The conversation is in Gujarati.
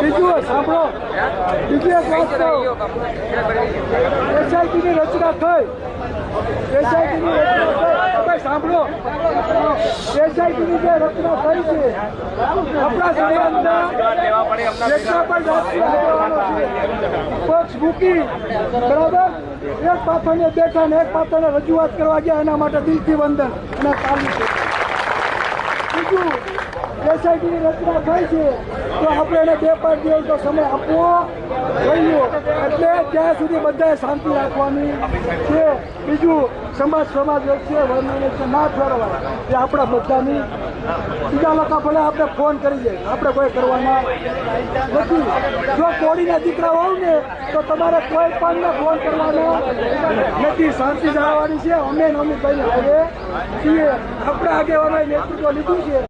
બીજું સાંભળો, બીજી એક વાત એસઆઈટીની રચના થઈ, એસઆઈટીની રચના થઈ, સાંભળો, એસઆઈટીની જે રચના થઈ છે આપણા સમાજના જેટલા પણ પક્ષ મૂકી બરાબર એક પાથરને બેઠા ને એક પાથરને રજૂઆત કરવા ગયા, એના માટે દિલથી વંદન અને તાલીમ. બીજું એસઆઈટીની રચના થઈ છે તો આપણે એને 2-5 દિવસનો સમય આપવો જોઈએ, એટલે ત્યાં સુધી બધાએ શાંતિ રાખવાની છે. બીજું સમાજ વચ્ચે વર્ણન ના ફેરવાય એ આપણા બધાની. બીજા લોકો ભલે આપણે ફોન કરી જાય, આપણે કોઈ કરવાના નથી. જો કોળીના દીકરા હોવ ને તો તમારે કોઈ પણ ફોન કરવાનો નથી, શાંતિ જાળવવાની છે. અમે ભાઈને હવે છીએ, આપણા આગેવાનોએ નેતૃત્વ લીધું છે.